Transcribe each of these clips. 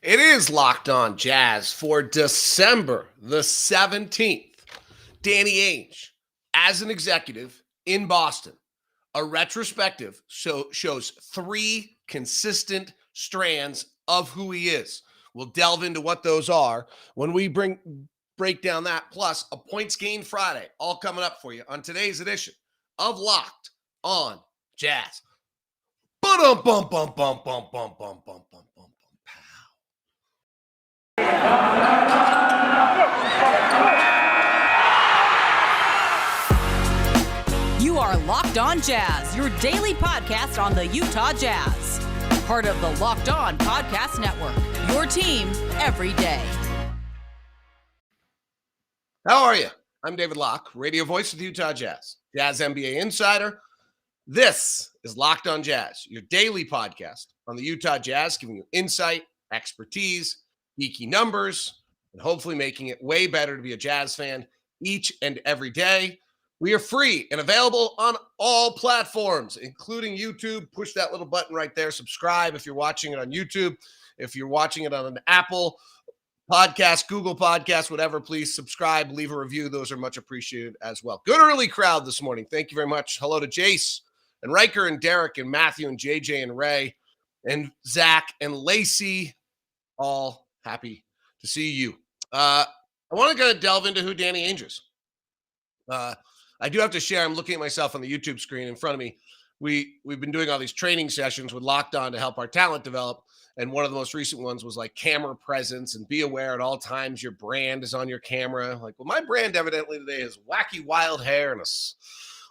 It is Locked On Jazz for December the 17th. Danny Ainge, as an executive in Boston, a retrospective shows three consistent strands of who he is. We'll delve into what those are when we break down that, plus a points gained Friday, all coming up for you on today's edition of Locked On Jazz. Bum bum bum bum bum bum bum bum bum bum. You are Locked On Jazz, your daily podcast on the Utah Jazz. Part of the Locked On Podcast Network, your team every day. How are you? I'm David Locke, radio voice of the Utah Jazz, Jazz NBA insider. This is Locked On Jazz, your daily podcast on the Utah Jazz, giving you insight, expertise, geeky numbers, and hopefully making it way better to be a Jazz fan each and every day. We are free and available on all platforms, including YouTube. Push that little button right there. Subscribe if you're watching it on YouTube. If you're watching it on an Apple Podcast, Google Podcast, whatever, please subscribe, leave a review. Those are much appreciated as well. Good early crowd this morning. Thank you very much. Hello to Jace and Riker and Derek and Matthew and JJ and Ray and Zach and Lacey. All happy to see you. I want to kind of delve into who Danny Ainge is. I do have to share, I'm looking at myself on the YouTube screen in front of me. We've been doing all these training sessions with Locked On to help our talent develop. And one of the most recent ones was like camera presence and be aware at all times your brand is on your camera. Like, well, my brand evidently today is wacky wild hair and a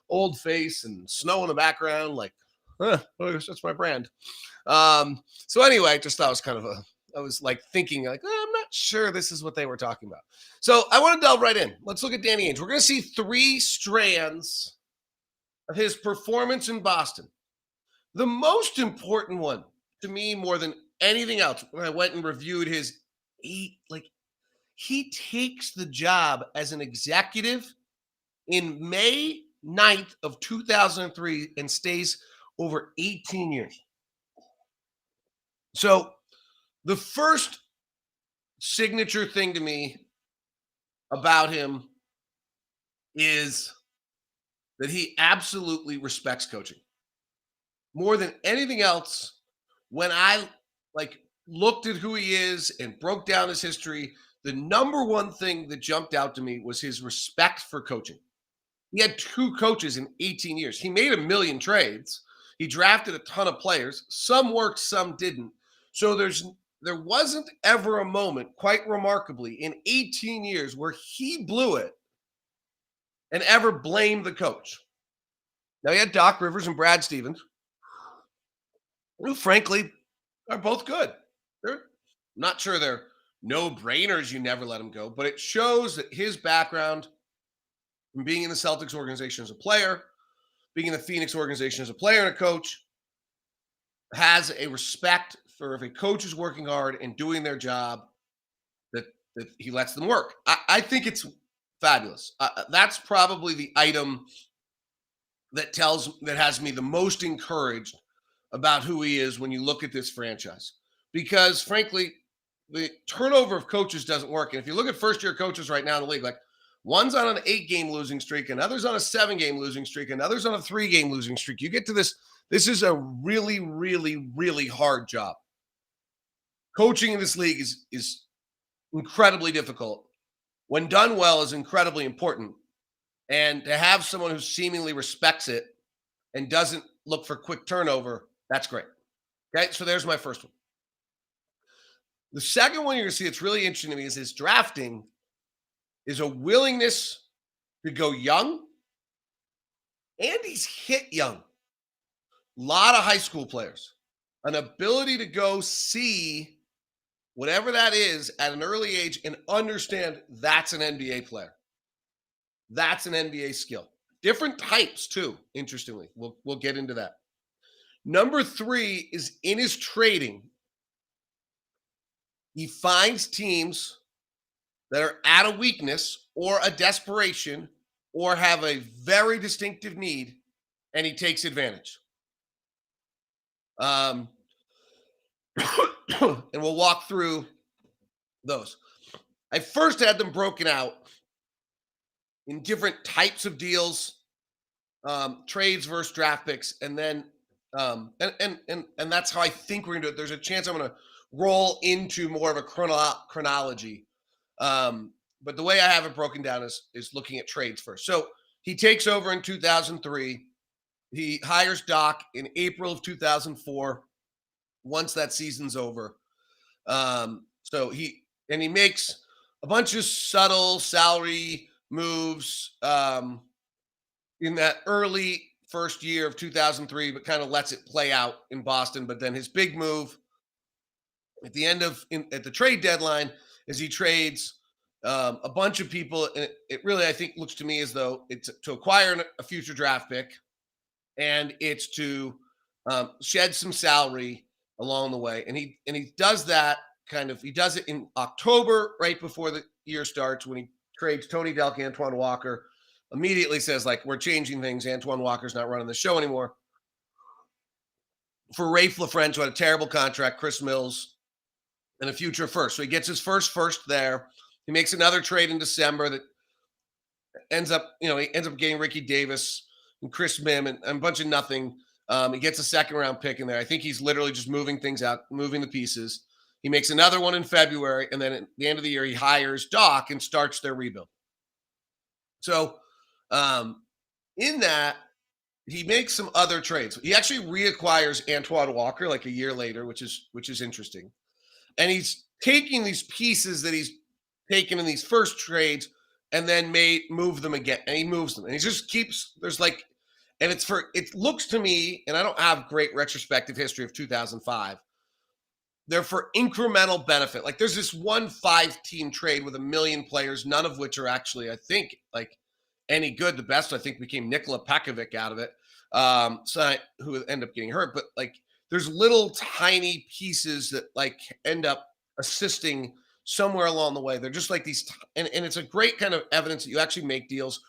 old face and snow in the background. Like, I guess that's my brand. So anyway, just thought it was kind of I was like thinking like, I'm not sure this is what they were talking about. So I want to delve right in. Let's look at Danny Ainge. We're going to see three strands of his performance in Boston. The most important one to me more than anything else, when I went and reviewed he takes the job as an executive in May 9th of 2003 and stays over 18 years. So the first signature thing to me about him is that he absolutely respects coaching. More than anything else, when I looked at who he is and broke down his history, the number one thing that jumped out to me was his respect for coaching. He had two coaches in 18 years. He made a million trades. He drafted a ton of players. Some worked, some didn't. So there wasn't ever a moment, quite remarkably, in 18 years where he blew it and ever blamed the coach. Now, he had Doc Rivers and Brad Stevens, who, frankly, are both good. I'm not sure they're no-brainers, you never let them go, but it shows that his background from being in the Celtics organization as a player, being in the Phoenix organization as a player and a coach, has a respect for if a coach is working hard and doing their job, that he lets them work. I think it's fabulous. That's probably the item that has me the most encouraged about who he is when you look at this franchise. Because frankly, the turnover of coaches doesn't work. And if you look at first-year coaches right now in the league, like one's on an 8-game losing streak, another's on a 7-game losing streak, another's on a 3-game losing streak. You get to this is a really, really, really hard job. Coaching in this league is incredibly difficult. When done well is incredibly important. And to have someone who seemingly respects it and doesn't look for quick turnover, that's great. Okay, so there's my first one. The second one you're going to see that's really interesting to me is his drafting is a willingness to go young, and he's hit young. A lot of high school players. An ability to go see whatever that is at an early age and understand that's an NBA player. That's an NBA skill. Different types too, interestingly. We'll get into that. Number 3 is in his trading. He finds teams that are at a weakness or a desperation or have a very distinctive need, and he takes advantage. and we'll walk through those. I first had them broken out in different types of deals, trades versus draft picks, and then and that's how I think we're gonna do it. There's a chance I'm gonna roll into more of a chronology. But the way I have it broken down is looking at trades first. So he takes over in 2003. He hires Doc in April of 2004. Once that season's over, so he makes a bunch of subtle salary moves in that early first year of 2003, but kind of lets it play out in Boston. But then his big move at the end of at the trade deadline is he trades a bunch of people. And it really, I think, looks to me as though it's to acquire a future draft pick, and it's to shed some salary along the way. And he does that he does it in October, right before the year starts, when he trades Tony Delk, Antoine Walker. Immediately says, like, we're changing things. Antoine Walker's not running the show anymore. For Rafe LaFrentz, who had a terrible contract, Chris Mills, and a future first. So he gets his first there. He makes another trade in December that ends up getting Ricky Davis and Chris Mim and a bunch of nothing. He gets a second round pick in there. I think he's literally just moving things out, moving the pieces. He makes another one in February, and then at the end of the year, he hires Doc and starts their rebuild. So in that, he makes some other trades. He actually reacquires Antoine Walker like a year later, which is interesting. And he's taking these pieces that he's taken in these first trades and then move them again. And he moves them. And he just keeps, it looks to me, and I don't have great retrospective history of 2005. They're for incremental benefit. Like, there's this 5-team trade with 1 million players, none of which are actually, I think, like, any good. The best, I think, became Nikola Pekovic out of it, who ended up getting hurt. But, like, there's little tiny pieces that, like, end up assisting somewhere along the way. They're just like these, and it's a great kind of evidence that you actually make deals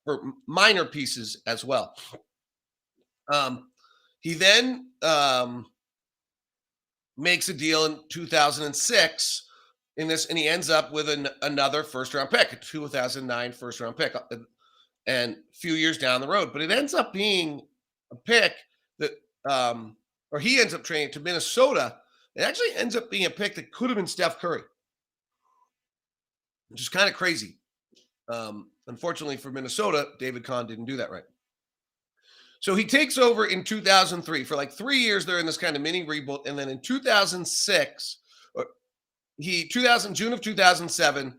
for minor pieces as well. He then makes a deal in 2006 in this, and he ends up with another first-round pick, a 2009 first-round pick, and a few years down the road. But it ends up being a pick that, or he ends up trading to Minnesota. It actually ends up being a pick that could have been Steph Curry, which is kind of crazy. Unfortunately for Minnesota, David Kahn didn't do that right. So he takes over in 2003. For like 3 years, they're in this kind of mini rebuild. And then in 2006, June of 2007,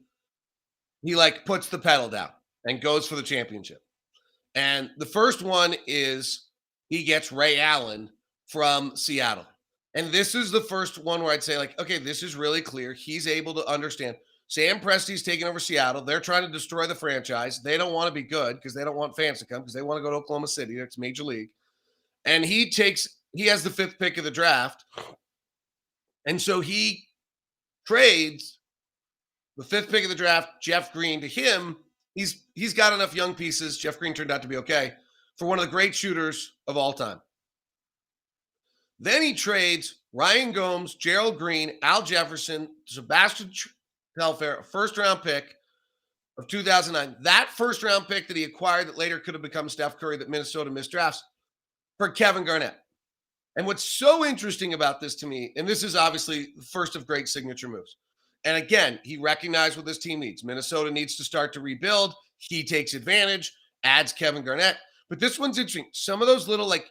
he like puts the pedal down and goes for the championship. And the first one is he gets Ray Allen from Seattle. And this is the first one where I'd say, like, okay, this is really clear. He's able to understand. Sam Presti's taking over Seattle. They're trying to destroy the franchise. They don't want to be good because they don't want fans to come because they want to go to Oklahoma City. That's Major League. And he has the 5th pick of the draft. And so he trades the 5th pick of the draft, Jeff Green, to him. He's got enough young pieces. Jeff Green turned out to be okay for one of the great shooters of all time. Then he trades Ryan Gomes, Gerald Green, Al Jefferson, Sebastian Telfair, a first-round pick of 2009. That first-round pick that he acquired that later could have become Steph Curry that Minnesota misdrafts, for Kevin Garnett. And what's so interesting about this to me, and this is obviously the first of great signature moves. And again, he recognized what this team needs. Minnesota needs to start to rebuild. He takes advantage, adds Kevin Garnett. But this one's interesting. Some of those little, like,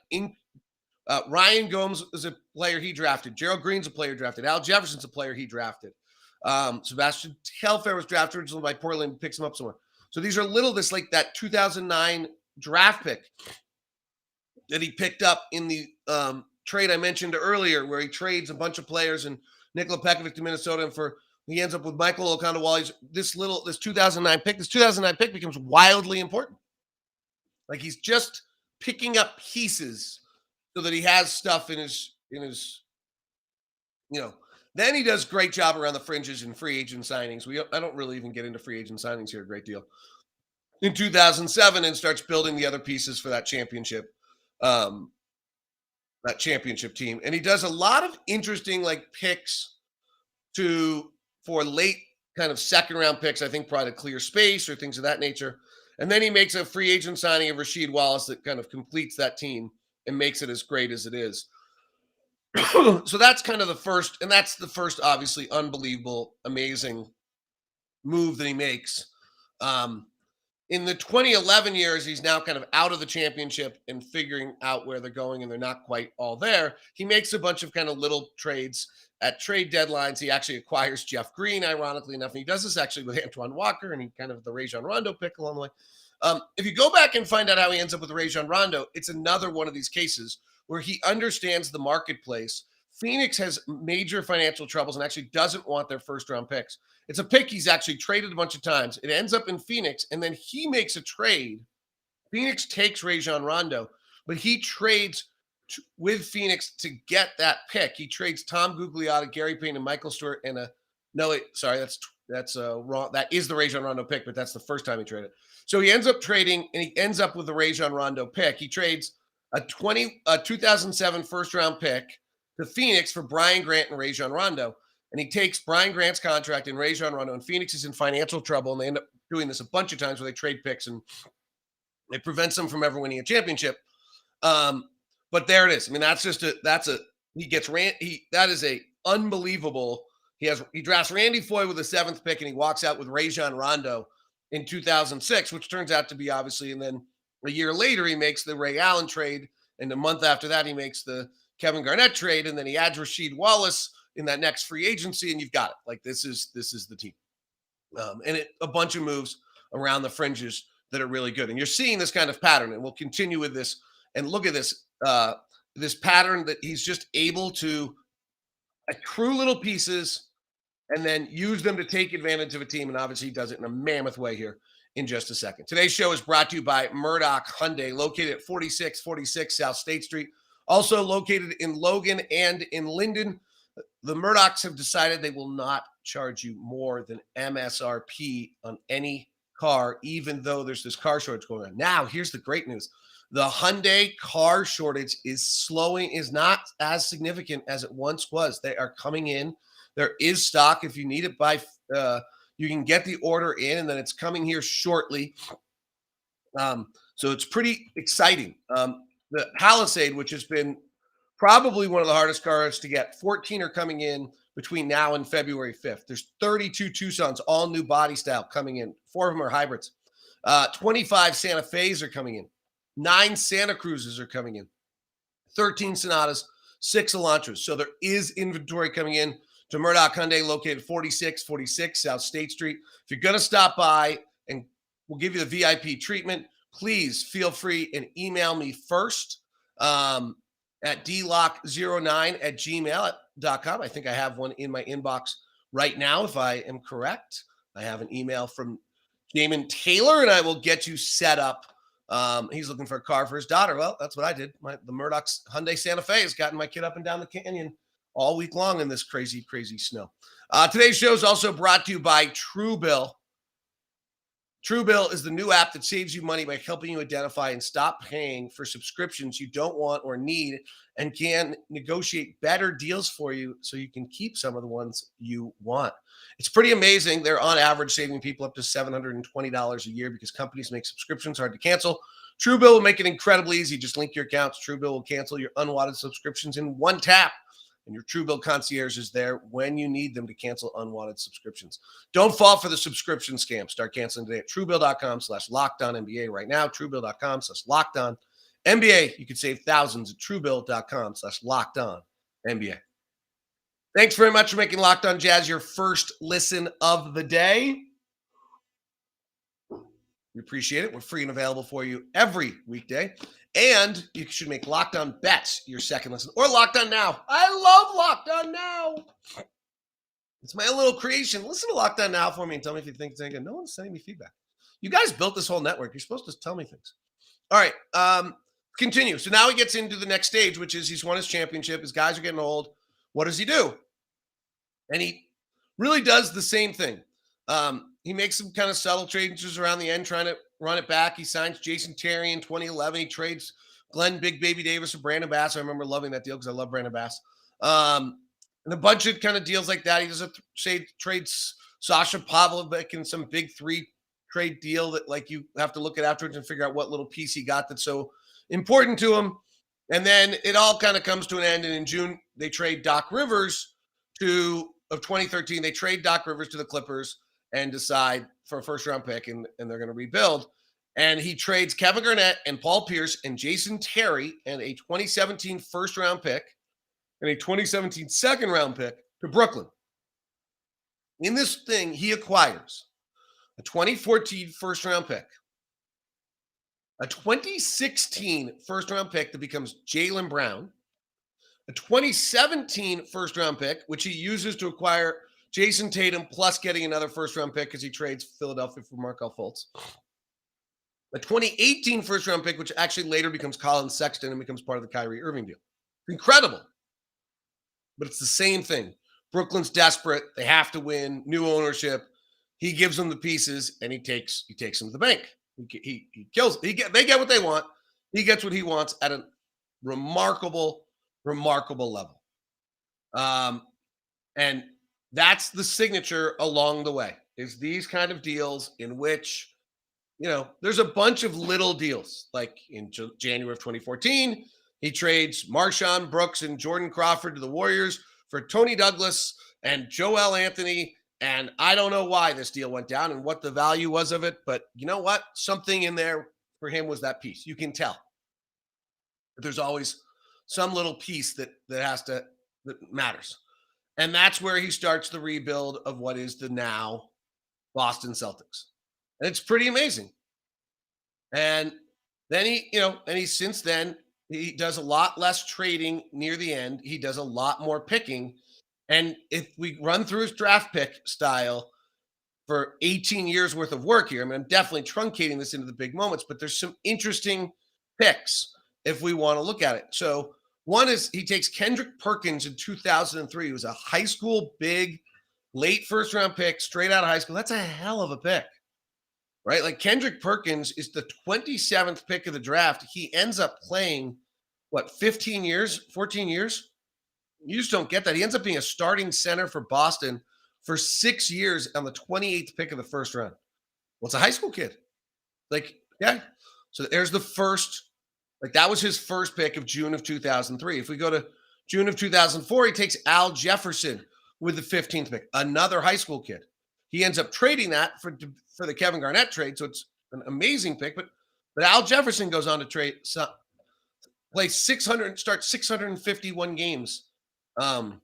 Ryan Gomes is a player he drafted. Gerald Green's a player drafted. Al Jefferson's a player he drafted. Sebastian Telfair was drafted originally by Portland, picks him up somewhere. So these are like that 2009 draft pick that he picked up in the trade I mentioned earlier, where he trades a bunch of players and Nikola Pekovic to Minnesota, and he ends up with Michael Okonda-Wally. This 2009 pick. This 2009 pick becomes wildly important. Like, he's just picking up pieces so that he has stuff in his. Then he does a great job around the fringes and free agent signings. I don't really even get into free agent signings here a great deal. In 2007, and starts building the other pieces for that championship. that championship team. And he does a lot of interesting like picks for late kind of second round picks, I think probably to clear space or things of that nature. And then he makes a free agent signing of Rasheed Wallace that kind of completes that team and makes it as great as it is. So that's kind of the first, and that's the first obviously unbelievable, amazing move that he makes. In the 2011 years, he's now kind of out of the championship and figuring out where they're going, and they're not quite all there. He makes a bunch of kind of little trades at trade deadlines. He actually acquires Jeff Green, ironically enough, and he does this actually with Antoine Walker, and he kind of the Rajon Rondo pick along the way. If you go back and find out how he ends up with Rajon Rondo, it's another one of these cases where he understands the marketplace. Phoenix has major financial troubles and actually doesn't want their first round picks. It's a pick he's actually traded a bunch of times. It ends up in Phoenix, and then he makes a trade. Phoenix takes Rajon Rondo, but he trades with Phoenix to get that pick. He trades Tom Gugliotta, Gary Payne, and Michael Stewart, and that's wrong. That is the Rajon Rondo pick, but that's the first time he traded. So he ends up trading, and he ends up with the Rajon Rondo pick. He trades a 2007 first round pick to Phoenix for Brian Grant and Rajon Rondo. And he takes Brian Grant's contract and Rajon Rondo, and Phoenix is in financial trouble. And they end up doing this a bunch of times where they trade picks and it prevents them from ever winning a championship. But there it is. I mean, that is a unbelievable. He drafts Randy Foye with the 7th pick, and he walks out with Rajon Rondo in 2006, which turns out to be obviously. And then a year later, he makes the Ray Allen trade. And a month after that, he makes the Kevin Garnett trade. And then he adds Rasheed Wallace in that next free agency, and you've got it. Like this is the team. And a bunch of moves around the fringes that are really good. And you're seeing this kind of pattern, and we'll continue with this. And look at this, this pattern that he's just able to accrue little pieces and then use them to take advantage of a team. And obviously he does it in a mammoth way here in just a second. Today's show is brought to you by Murdoch Hyundai, located at 4646 South State Street, also located in Logan and in Linden. The Murdochs have decided they will not charge you more than MSRP on any car, even though there's this car shortage going on. Now, here's the great news. The Hyundai car shortage is not as significant as it once was. They are coming in. There is stock. If you need it you can get the order in, and then it's coming here shortly. So it's pretty exciting. The Palisade, which has been probably one of the hardest cars to get, 14 are coming in between now and February 5th. There's 32 Tucsons, all new body style coming in. 4 of them are hybrids. 25 Santa Fe's are coming in. 9 Santa Cruzes are coming in. 13 Sonatas, 6 Elantras. So there is inventory coming in to Murdoch Hyundai, located 4646 South State Street. If you're going to stop by and we'll give you the VIP treatment, please feel free and email me first at dlock09@gmail.com. I think I have one in my inbox right now, if I am correct. I have an email from Jamin Taylor, and I will get you set up. He's looking for a car for his daughter. Well, that's what I did. The Murdoch's Hyundai Santa Fe has gotten my kid up and down the canyon all week long in this crazy, crazy snow. Today's show is also brought to you by Truebill. Truebill is the new app that saves you money by helping you identify and stop paying for subscriptions you don't want or need, and can negotiate better deals for you so you can keep some of the ones you want. It's pretty amazing. They're on average saving people up to $720 a year because companies make subscriptions hard to cancel. Truebill will make it incredibly easy. Just link your accounts. Truebill will cancel your unwanted subscriptions in one tap. And your Truebill concierge is there when you need them to cancel unwanted subscriptions. Don't fall for the subscription scam. Start canceling today at Truebill.com/LockedOnNBA right now. Truebill.com/LockedOnNBA. You can save thousands at Truebill.com/LockedOnNBA. Thanks very much for making Locked On Jazz your first listen of the day. We appreciate it. We're free and available for you every weekday. And you should make Locked On Bets your second listen, or Locked On Now. I love Locked On Now. It's my little creation. Listen to Locked On Now for me and tell me if you think it's any good. No one's sending me feedback. You guys built this whole network. You're supposed to tell me things. All right. Continue. So now he gets into the next stage, which is he's won his championship. His guys are getting old. What does he do? And he really does the same thing. He makes some kind of subtle changes around the end, trying to run it back. He signs Jason Terry in 2011. He trades Glenn Big Baby Davis or Brandon Bass. I remember loving that deal because I love Brandon Bass. And a bunch of kind of deals like that. He does trades Sasha Pavlovic in some big 3 trade deal that like you have to look at afterwards and figure out what little piece he got that's so important to him. And then it all kind of comes to an end. And in June, they trade Doc Rivers of 2013. They trade Doc Rivers to the Clippers and decide for a first-round pick, and they're going to rebuild. And he trades Kevin Garnett and Paul Pierce and Jason Terry and a 2017 first-round pick and a 2017 second-round pick to Brooklyn. In this thing, he acquires a 2014 first-round pick, a 2016 first-round pick that becomes Jaylen Brown, a 2017 first-round pick, which he uses to acquire Jason Tatum, plus getting another first-round pick because he trades Philadelphia for Markelle Fultz. A 2018 first-round pick, which actually later becomes Colin Sexton and becomes part of the Kyrie Irving deal. Incredible. But it's the same thing. Brooklyn's desperate. They have to win. New ownership. He gives them the pieces, and he takes them to the bank. He kills. They get what they want. He gets what he wants at a remarkable level. And that's the signature along the way, is these kind of deals in which, there's a bunch of little deals. Like in January of 2014, he trades Marshawn Brooks and Jordan Crawford to the Warriors for Tony Douglas and Joel Anthony. And I don't know why this deal went down and what the value was of it, but you know what? Something in there for him was that piece. You can tell. But there's always some little piece that matters. And that's where he starts the rebuild of what is the now Boston Celtics. And it's pretty amazing. And then he since then, he does a lot less trading near the end. He does a lot more picking. And if we run through his draft pick style for 18 years worth of work here, I mean, I'm definitely truncating this into the big moments, but there's some interesting picks if we want to look at it. So one is he takes Kendrick Perkins in 2003. He was a high school big, late first round pick, straight out of high school. That's a hell of a pick, right? Like Kendrick Perkins is the 27th pick of the draft. He ends up playing, 15 years, 14 years? You just don't get that. He ends up being a starting center for Boston for 6 years on the 28th pick of the first round. Well, it's a high school kid. Yeah. So there's the first. That was his first pick of June of 2003. If we go to June of 2004, he takes Al Jefferson with the 15th pick, another high school kid. He ends up trading that for the Kevin Garnett trade, so it's an amazing pick. But Al Jefferson goes on to play 651 games in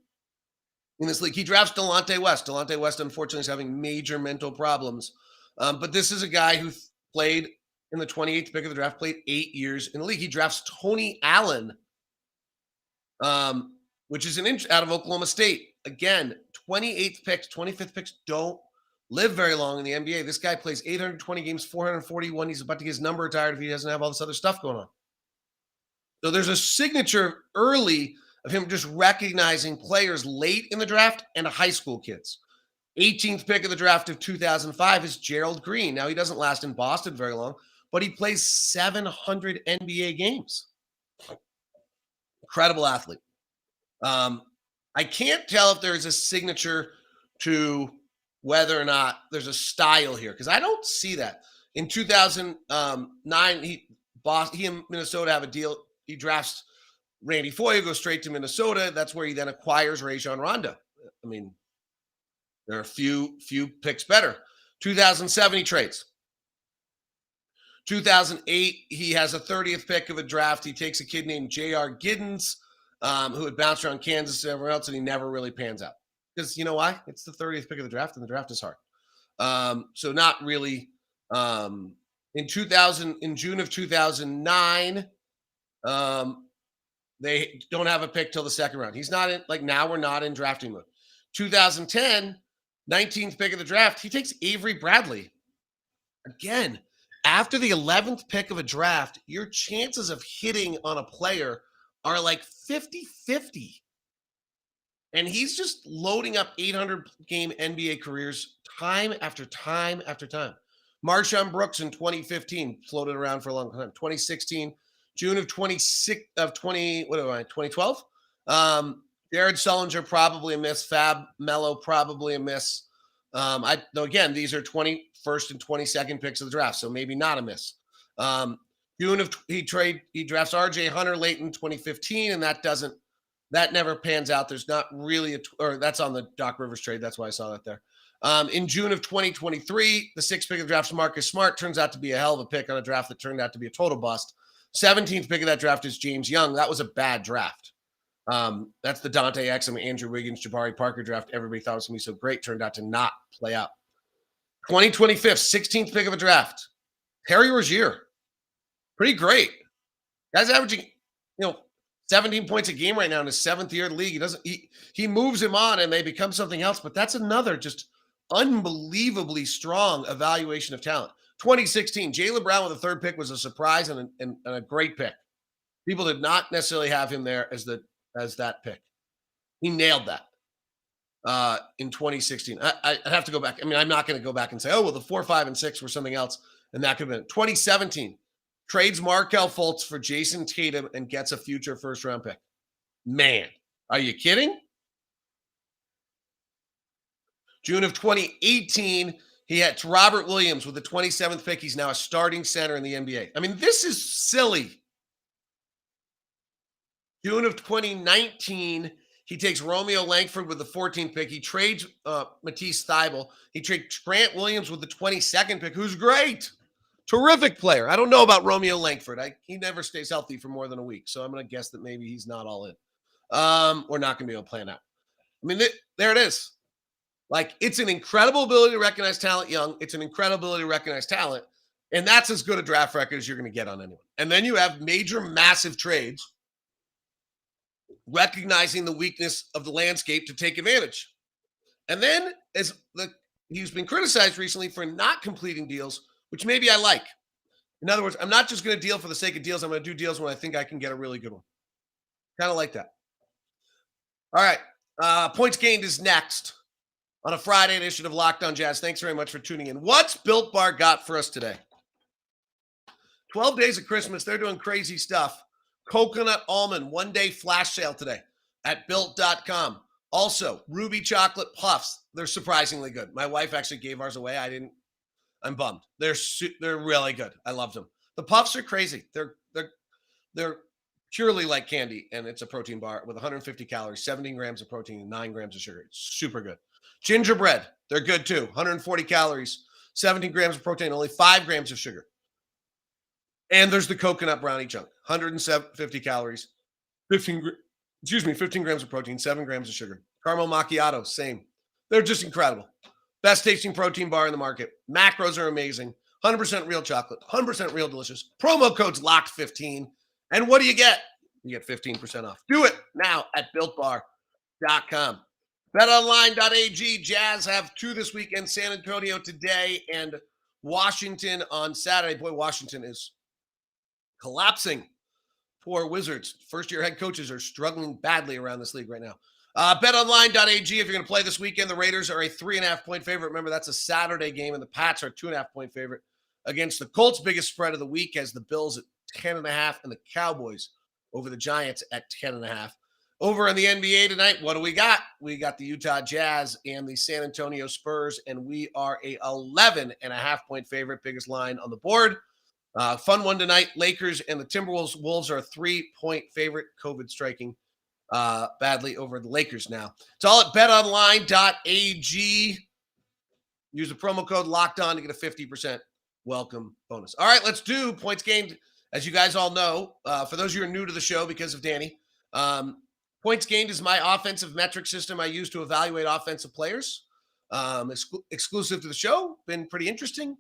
this league. He drafts Delonte West. Delonte West, unfortunately, is having major mental problems. But this is a guy who played in the 28th pick of the draft, played 8 years in the league. He drafts Tony Allen, which is an inch out of Oklahoma State. Again, 28th picks, 25th picks don't live very long in the NBA. This guy plays 820 games, 441. He's about to get his number retired if he doesn't have all this other stuff going on. So there's a signature early of him just recognizing players late in the draft and high school kids. 18th pick of the draft of 2005 is Gerald Green. Now, he doesn't last in Boston very long, but he plays 700 NBA games. Incredible athlete. I can't tell if there's a signature to whether or not there's a style here, because I don't see that. In 2009, he and Minnesota have a deal. He drafts Randy Foye, goes straight to Minnesota. That's where he then acquires Rajon Rondo. I mean, there are a few picks better. 2007, he trades. 2008, he has a 30th pick of a draft. He takes a kid named J.R. Giddens, who had bounced around Kansas and everywhere else, and he never really pans out. Because you know why? It's the 30th pick of the draft, and the draft is hard. So not really. In June of 2009, they don't have a pick till the second round. He's not in, now we're not in drafting mode. 2010, 19th pick of the draft, he takes Avery Bradley. Again, after the 11th pick of a draft, your chances of hitting on a player are 50-50. And he's just loading up 800-game NBA careers time after time after time. Marshawn Brooks in 2015 floated around for a long time. 2016, June of 2012. Jared Sullinger probably a miss. Fab Mello probably a miss. Though again, these are 21st and 22nd picks of the draft, so maybe not a miss. June of he drafts RJ Hunter late in 2015, and that never pans out. There's not really or that's on the Doc Rivers trade. That's why I saw that there. In June of 2023, the 6th pick of the draft is Marcus Smart. Turns out to be a hell of a pick on a draft that turned out to be a total bust. 17th pick of that draft is James Young. That was a bad draft. That's the Dante Exum, Andrew Wiggins, Jabari Parker draft. Everybody thought it was going to be so great. Turned out to not play out. 2025, 16th pick of a draft. Terry Rozier. Pretty great. Guy's averaging, 17 points a game right now in his 7th year in the league. He moves him on and they become something else, but that's another just unbelievably strong evaluation of talent. 2016, Jaylen Brown with the 3rd pick was a surprise and a great pick. People did not necessarily have him there as that pick. He nailed that in 2016. I have to go back. I mean, I'm not going to go back and say, oh, well, the 4, 5, and 6 were something else, and that could have been 2017. Trades Markelle Fultz for Jason Tatum and gets a future first-round pick. Man, are you kidding? June of 2018, he had Robert Williams with the 27th pick. He's now a starting center in the NBA. I mean, this is silly. June of 2019, he takes Romeo Langford with the 14th pick. He trades Matisse Thybulle. He trades Grant Williams with the 22nd pick, who's great. Terrific player. I don't know about Romeo Langford. He never stays healthy for more than a week, so I'm going to guess that maybe he's not all in. We're not going to be able to plan out. I mean, there it is. Like, it's an incredible ability to recognize talent young. It's an incredible ability to recognize talent, and that's as good a draft record as you're going to get on anyone. And then you have major, massive trades recognizing the weakness of the landscape to take advantage. And then he's been criticized recently for not completing deals, which maybe I like. In other words, I'm not just going to deal for the sake of deals. I'm going to do deals when I think I can get a really good one. Kind of like that. All right. Points gained is next on a Friday edition of Locked On Jazz. Thanks very much for tuning in. What's Built Bar got for us today? 12 days of Christmas. They're doing crazy stuff. Coconut almond one-day flash sale today at built.com. Also, Ruby chocolate puffs. They're surprisingly good. My wife actually gave ours away. I'm bummed. They're really good. I loved them. The puffs are crazy. They're purely like candy, and it's a protein bar with 150 calories, 17 grams of protein, and 9 grams of sugar. It's super good. Gingerbread. They're good too. 140 calories, 17 grams of protein, only 5 grams of sugar. And there's the coconut brownie chunk, 150 calories, 15 grams of protein, 7 grams of sugar. Caramel macchiato, same. They're just incredible. Best tasting protein bar in the market. Macros are amazing. 100% real chocolate, 100% real delicious. Promo code's LOCK15. And what do you get? You get 15% off. Do it now at BuiltBar.com. BetOnline.ag. Jazz have 2 this weekend. San Antonio today and Washington on Saturday. Boy, Washington is collapsing. Poor Wizards. First-year head coaches are struggling badly around this league right now. BetOnline.ag. If you're going to play this weekend, the Raiders are a 3.5-point favorite. Remember, that's a Saturday game, and the Pats are a 2.5-point favorite against the Colts. Biggest spread of the week as the Bills at 10.5 and the Cowboys over the Giants at 10.5. Over in the NBA tonight, what do we got? We got the Utah Jazz and the San Antonio Spurs, and we are a 11.5-point favorite, biggest line on the board. Fun one tonight. Lakers and the Timberwolves. Wolves are a 3-point favorite. COVID striking badly over the Lakers now. It's all at betonline.ag. Use the promo code LOCKEDON to get a 50% welcome bonus. All right, let's do points gained. As you guys all know, for those of you who are new to the show because of Danny, points gained is my offensive metric system I use to evaluate offensive players. Exclusive to the show. Been pretty interesting.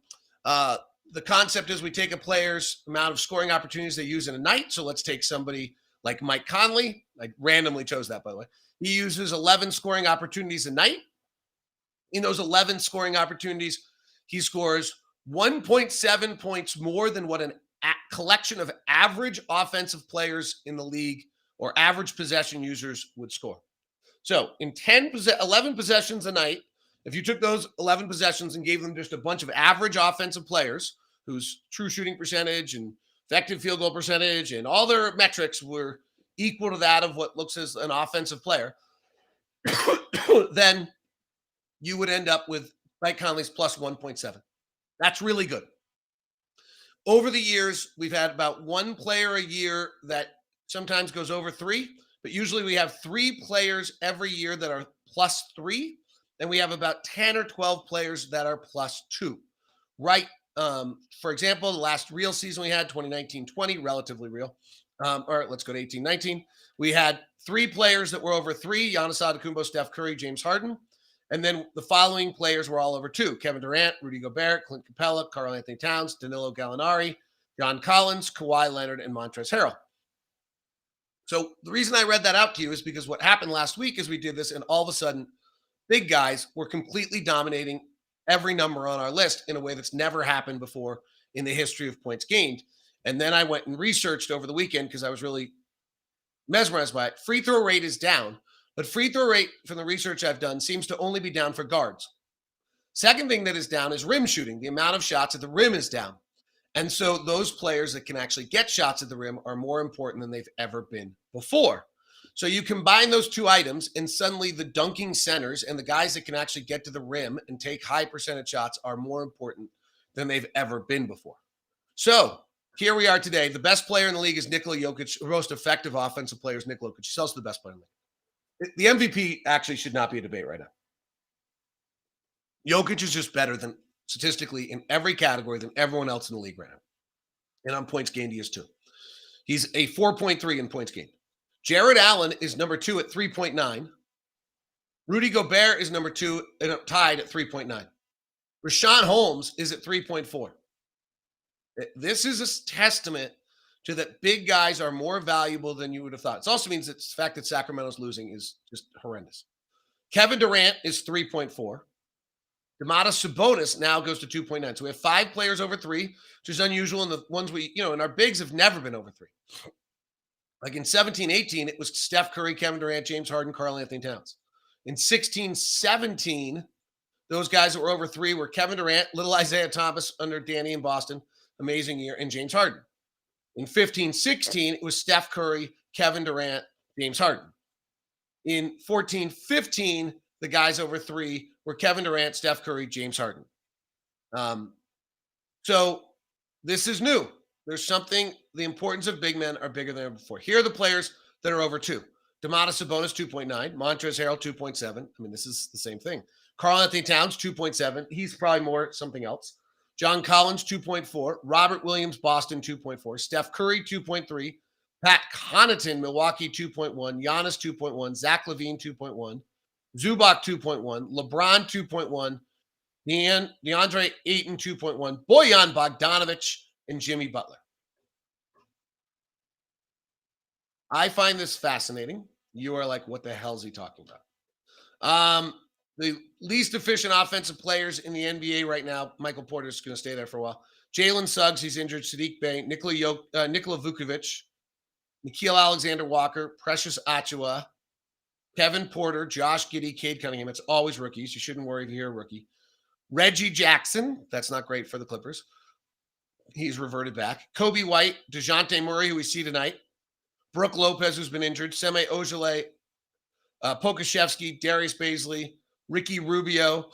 The concept is we take a player's amount of scoring opportunities they use in a night. So let's take somebody like Mike Conley. I randomly chose that, by the way. He uses 11 scoring opportunities a night. In those 11 scoring opportunities, he scores 1.7 points more than what a collection of average offensive players in the league or average possession users would score. So in 11 possessions a night, if you took those 11 possessions and gave them just a bunch of average offensive players whose true shooting percentage and effective field goal percentage, and all their metrics were equal to that of what looks as an offensive player, then you would end up with Mike Conley's plus 1.7. That's really good. Over the years, we've had about one player a year that sometimes goes over 3, but usually we have 3 players every year that are plus 3, and we have about 10 or 12 players that are plus 2. Right. For example, the last real season we had, 2019-20, relatively real. Or let's go to 18-19. We had 3 players that were over 3, Giannis Antetokounmpo, Steph Curry, James Harden. And then the following players were all over 2, Kevin Durant, Rudy Gobert, Clint Capella, Karl Anthony Towns, Danilo Gallinari, John Collins, Kawhi Leonard, and Montrezl Harrell. So the reason I read that out to you is because what happened last week is we did this, and all of a sudden, big guys were completely dominating every number on our list in a way that's never happened before in the history of points gained. And then I went and researched over the weekend because I was really mesmerized by it. Free throw rate is down, but free throw rate from the research I've done seems to only be down for guards. Second thing that is down is rim shooting. The amount of shots at the rim is down. And so those players that can actually get shots at the rim are more important than they've ever been before. So you combine those 2 items, and suddenly the dunking centers and the guys that can actually get to the rim and take high percentage shots are more important than they've ever been before. So here we are today. The best player in the league is Nikola Jokic. The most effective offensive player is Nikola Jokic. He's also the best player in the league. The MVP actually should not be a debate right now. Jokic is just better than statistically in every category than everyone else in the league right now. And on points gained, he is too. He's a 4.3 in points gained. Jared Allen is number 2 at 3.9. Rudy Gobert is number 2, tied at 3.9. Rashawn Holmes is at 3.4. This is a testament to that big guys are more valuable than you would have thought. It also means that the fact that Sacramento's losing is just horrendous. Kevin Durant is 3.4. Domantas Sabonis now goes to 2.9. So we have 5 players over 3, which is unusual. And the ones and our bigs have never been over 3. Like in 17-18, it was Steph Curry, Kevin Durant, James Harden, Karl Anthony Towns. In 16-17, those guys that were over 3 were Kevin Durant, little Isaiah Thomas under Danny in Boston, amazing year, and James Harden. In 15-16, it was Steph Curry, Kevin Durant, James Harden. In 14-15, the guys over 3 were Kevin Durant, Steph Curry, James Harden. So this is new. There's something, the importance of big men are bigger than ever before. Here are the players that are over 2. Domantas Sabonis, 2.9. Montrezl Harrell, 2.7. I mean, this is the same thing. Karl Anthony Towns, 2.7. He's probably more something else. John Collins, 2.4. Robert Williams, Boston, 2.4. Steph Curry, 2.3. Pat Connaughton, Milwaukee, 2.1. Giannis, 2.1. Zach LaVine, 2.1. Zubac, 2.1. LeBron, 2.1. DeAndre Ayton, 2.1. Bojan Bogdanovic, and Jimmy Butler. I find this fascinating. You are like, what the hell is he talking about? The least efficient offensive players in the NBA right now, Michael Porter is going to stay there for a while. Jalen Suggs, he's injured. Sadiq Bey, Nikola Vukovic, Nickeil Alexander-Walker, Precious Achiuwa, Kevin Porter, Josh Giddey, Cade Cunningham. It's always rookies. You shouldn't worry if you're a rookie. Reggie Jackson, that's not great for the Clippers. He's reverted back. Kobe White, DeJounte Murray, who we see tonight. Brooke Lopez, who's been injured. Semi Ojeleye, Pokashevsky, Darius Baisley, Ricky Rubio,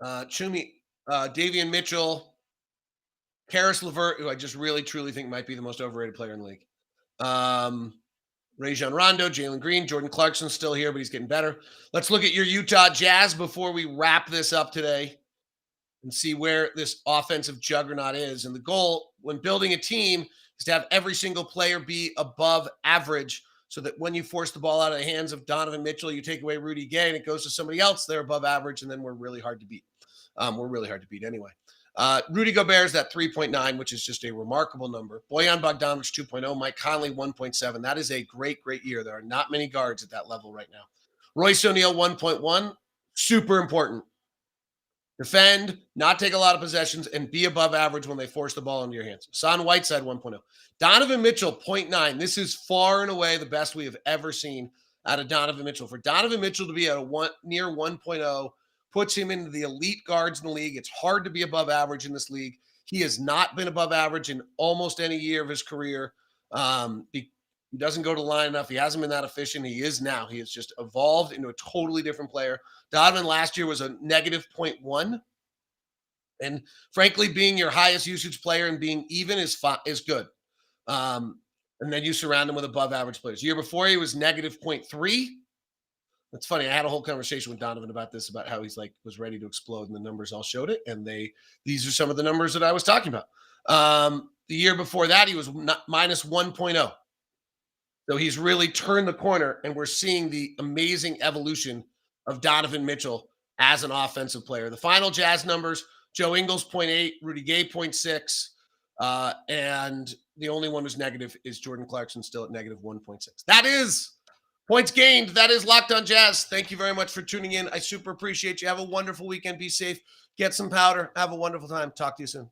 Davion Mitchell, Karis LeVert, who I just really, truly think might be the most overrated player in the league. Rajon Rondo, Jalen Green, Jordan Clarkson's still here, but he's getting better. Let's look at your Utah Jazz before we wrap this up today and see where this offensive juggernaut is. And the goal when building a team is to have every single player be above average so that when you force the ball out of the hands of Donovan Mitchell, you take away Rudy Gay and it goes to somebody else, they're above average, and then we're really hard to beat. We're really hard to beat anyway. Rudy Gobert is at 3.9, which is just a remarkable number. Bojan Bogdanovic 2.0, Mike Conley 1.7. That is a great, great year. There are not many guards at that level right now. Royce O'Neal 1.1, super important. Defend, not take a lot of possessions, and be above average when they force the ball into your hands. Hassan Whiteside 1.0. Donovan Mitchell 0.9. This is far and away the best we have ever seen out of Donovan Mitchell. For Donovan Mitchell to be at a near 1.0 puts him into the elite guards in the league. It's hard to be above average in this league. He has not been above average in almost any year of his career. He doesn't go to the line enough. He hasn't been that efficient. He is now. He has just evolved into a totally different player. Donovan last year was a negative 0.1. And frankly, being your highest usage player and being even is good. And then you surround him with above average players. The year before, he was negative 0.3. That's funny. I had a whole conversation with Donovan about this, about how he's like was ready to explode, and the numbers all showed it. And these are some of the numbers that I was talking about. The year before that, he was minus 1.0. So he's really turned the corner, and we're seeing the amazing evolution of Donovan Mitchell as an offensive player. The final Jazz numbers: Joe Ingles 0.8, Rudy Gay 0.6, and the only one who's negative is Jordan Clarkson, still at negative 1.6. That is points gained. That is Locked On Jazz. Thank you very much for tuning in. I super appreciate you. Have a wonderful weekend. Be safe. Get some powder. Have a wonderful time. Talk to you soon.